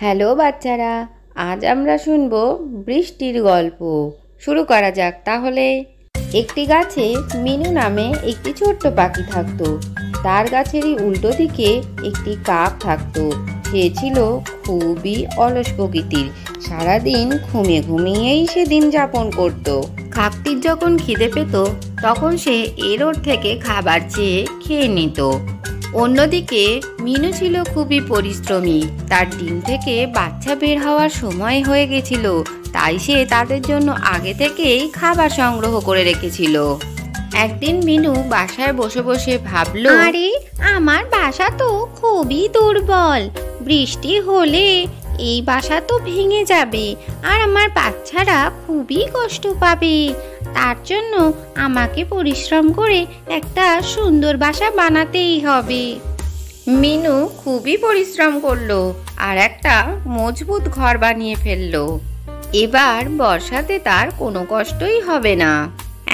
Hello বাচ্চারা, আজ আমরা শুনবো বৃষ্টির গল্প। শুরু করা যাক তাহলে। একটি গাছে মিনু নামে একটি ছোট্ট পাখি থাকতো। তার গাছেরই উল্টো দিকে একটি কাক থাকতো। সে ছিল খুবই অলস প্রকৃতির। সারাদিন ঘুমিয়ে ঘুমিয়েই সে দিন যাপন করত। কাকটির যখন খিদে পেত তখন সে এর ওর থেকে খাবার চেয়ে খেয়ে নিত। অন্যদিকে মিনু ছিল খুবই পরিশ্রমী। তার ডিম থেকে বাচ্চা বের হওয়ার সময় হয়ে গেছিল, তাই সে তাদের জন্য আগে থেকেই খাবার সংগ্রহ করে রেখেছিল। একদিন মিনু বাসায় বসে বসে ভাবলো, আরে আমার বাসা তো খুবই দুর্বল। বৃষ্টি হলে এই বাসা তো ভেঙে যাবে আর আমার বাচ্চারা খুবই কষ্ট পাবে। তার জন্য আমাকে পরিশ্রম করে একটা সুন্দর বাসা বানাতেই হবে। মিনু খুবই পরিশ্রম করলো আর একটা মজবুত ঘর বানিয়ে ফেললো। এবার বর্ষাতে তার কোনো কষ্টই হবে না।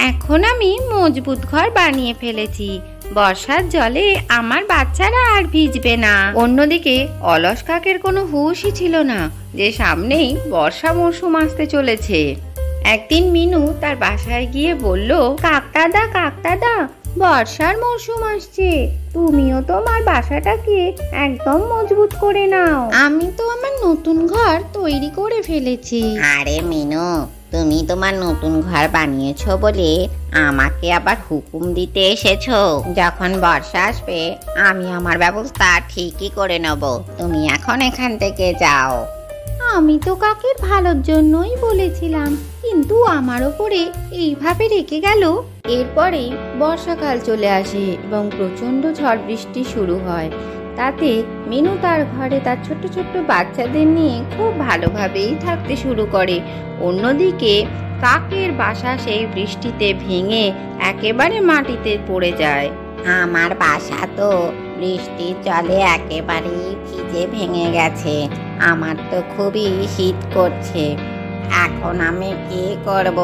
এখন আমি মজবুত ঘর বানিয়ে ফেলেছি, বর্ষার জলে আমার বাচ্চারা আর ভিজবে না। অন্যদিকে অলস কাকের কোনো হুঁশই ছিল না যে সামনেই বর্ষা মরশুম আসতে চলেছে। একদিন মিনু তার বাসায় গিয়ে বলল, কাক দাদা, বর্ষার মরশুম আসছে, তুমিও তোমার বাসাটাকে একদম মজবুত করে নাও। আমি তো আমার নতুন ঘর তৈরি করে ফেলেছি। আরে মিনু, তুমি তোমার নতুন ঘর বানিয়েছো বলে আমাকে আবার হুকুম দিতে এসেছো? যখন বর্ষা আসবে আমি আমার ব্যবস্থা ঠিকই করে নেব। তুমি এখন এখান থেকে যাও। আমি তো কাকের ভালোর জন্যই বলেছিলাম, কিন্তু আমার ওপরে এইভাবে রেখে গেল। এরপরেই বর্ষাকাল চলে আসে এবং প্রচণ্ড ঝড় বৃষ্টি শুরু হয়। তাতে মিনু তার ঘরে তার ছোট্ট ছোট্ট বাচ্চাদের নিয়ে খুব ভালোভাবেই থাকতে শুরু করে। অন্যদিকে কাকের বাসা সেই বৃষ্টিতে ভেঙে একেবারে মাটিতে পড়ে যায়। আমার বাসা তো বৃষ্টির জলে একেবারেই ভিজে ভেঙে গেছে। আমার তো খুবই শীত করছে। এখন আমি কি করব?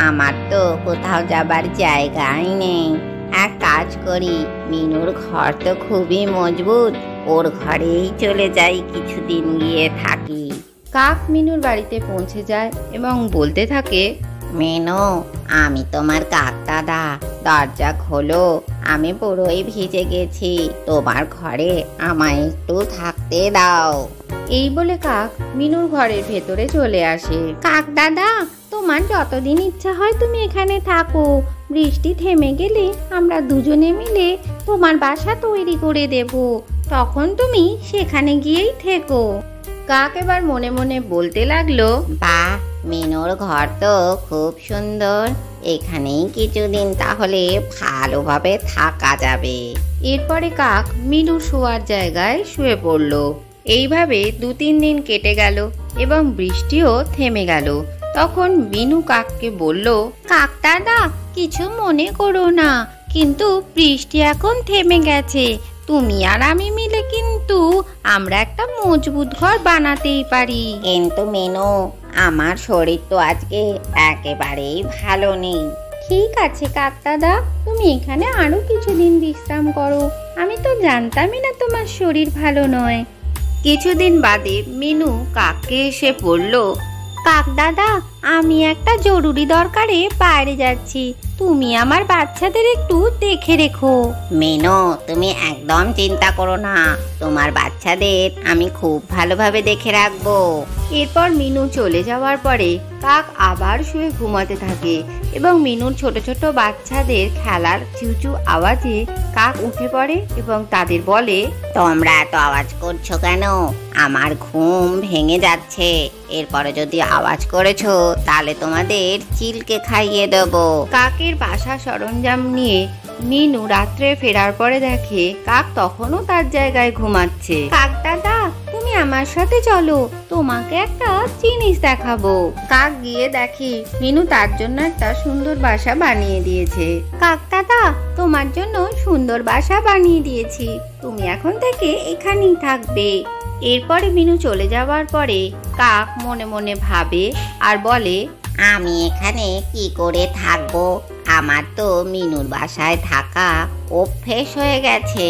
আমার তো কোথাও যাবার জায়গাই নেই। এক কাজ করি, মিনুর ঘর তো খুবই মজবুত, ওর ঘরেই চলে যাই, কিছুদিন গিয়ে থাকি। কাক মিনুর বাড়িতে পৌঁছে যায় এবং বলতে থাকে, মিনু, আমি তোমার কাক দাদা, দরজা খোলো, আমি পুরোই ভিজে গেছি, তোমার ঘরে আমায় একটু থাকতে দাও। এই বলে কাক মিনুর ঘরের ভেতরে চলে আসে। কাক দাদা, তোমার যতদিন ইচ্ছা হয় তুমি এখানে থাকো। বৃষ্টি থেমে গেলে আমরা দুজনে মিলে তোমার বাসা তৈরি করে দেব, তখন তুমি সেখানে গিয়েই থেকো। কাক এবার মনে মনে বলতে লাগলো, বাহ, মিনুর ঘর তো খুব সুন্দর, এখানেই কিছুদিন তাহলে ভালোভাবে থাকা যাবে। এরপরে কাক মিনুর শোয়ার জায়গায় শুয়ে পড়ল। এইভাবে 2-3 দিন কেটে গেল এবং বৃষ্টিও থেমে গেল। তখন মিনু কাককে বলল, কাক দাদা, কিছু মনে করো না, কিন্তু বৃষ্টি এখন থেমে গেছে। তুমি আর আমি মিলে কিন্তু আমরা একটা মজবুত ঘর বানাতেই পারি। কিন্তু মিনু, আমার শরীর তো আজকে একেবারেই ভালো নেই। ঠিক আছে কাক দাদা, তুমি এখানে আরো কিছুদিন বিশ্রাম করো। আমি তো জানতামই না তোমার শরীর ভালো নয়। কিছুদিন বাদে মিনু কাককে এসে বলল, কাক দাদা, আমি একটা জরুরি দরকারে বাইরে যাচ্ছি, তুমি আমার বাচ্চাদের একটু দেখে রেখো। মিনু, তুমি একদম চিন্তা করো না, তোমার বাচ্চাদের আমি খুব ভালোভাবে দেখে রাখবো। এরপর মিনু চলে যাওয়ার পরে কাক আবার শুয়ে ঘুমাতে থাকে এবং মিনুর ছোট ছোট বাচ্চাদের খেলার চিউচু আওয়াজে কাক উঠে পড়ে এবং তাদের বলে, তোমরা এত আওয়াজ করছো কেন? আমার ঘুম ভেঙে যাচ্ছে। এরপরে যদি আওয়াজ করেছো তাহলে তোমাদের চিলকে খাইয়ে দেবো। কাকের বাসা সরঞ্জাম নিয়ে মিনু রাত্রে ফেরার পরে দেখে কাক তখনও তার জায়গায় ঘুমাচ্ছে। কাক দাদা, তুমি আমার সাথে চলো, তোমাকে একটা জিনিস দেখাবো। কাক গিয়ে দেখে মিনু তার জন্য একটা সুন্দর বাসা বানিয়ে দিয়েছে। কাক দাদা, তোমার জন্য সুন্দর বাসা বানিয়ে দিয়েছি, তুমি এখন থেকে এখানেই থাকবে। এরপরে মিনু চলে যাওয়ার পরে কাক মনে মনে ভাবে আর বলে, আমি এখানে কি করে থাকবো? আমার তো মিনুর বাসায় থাকা অভ্যেস হয়ে গেছে।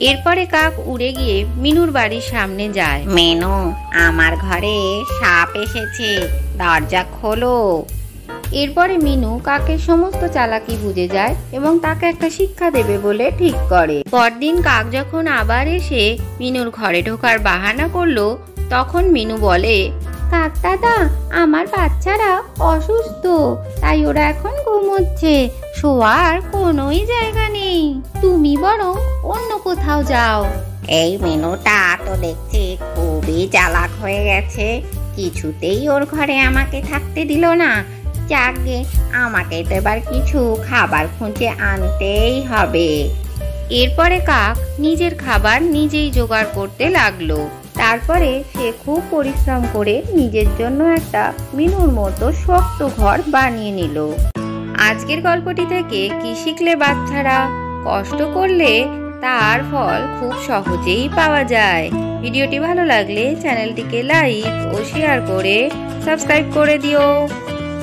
এরপরে কাক উড়ে গিয়ে মিনুর বাড়ির সামনে যায়। মিনু, আমার ঘরে সাপ এসেছে, দরজা খোলো। এরপরে মিনু কাকের সমস্ত চালাকি বুঝে যায় এবং তাকে একটা শিক্ষা দেবে বলে ঠিক করে। পরদিন কাক যখন আবার এসে মিনুর ঘরে ঢোকার বাহানা করলো, তখন মিনু বলে, কাক দাদা, আমার বাচ্চারা অসুস্থ, তাই ওরা এখন ঘুমোচ্ছে, শোয়ার কোনোই জায়গা নেই, তুমি বরং অন্য কোথাও যাও। এই মিনুটা তো দেখছি খুবই চালাক হয়ে গেছে, কিছুতেই ওর ঘরে আমাকে থাকতে দিল না। যাকগে, আমাকে তো এবার কিছু খাবার খুঁজে আনতেই হবে। এরপরে কাক নিজের খাবার নিজেই জোগাড় করতে লাগলো। তারপরে সে খুব পরিশ্রম করে নিজের জন্য একটা মিনুর মতো শক্ত ঘর বানিয়ে নিল। আজকের গল্পটি থেকে কি শিখলে বাচ্চারা? কষ্ট করলে তার ফল খুব সহজেই পাওয়া যায়। ভিডিওটি ভালো লাগলে চ্যানেলটিকে লাইক ও শেয়ার করে সাবস্ক্রাইব করে দিও।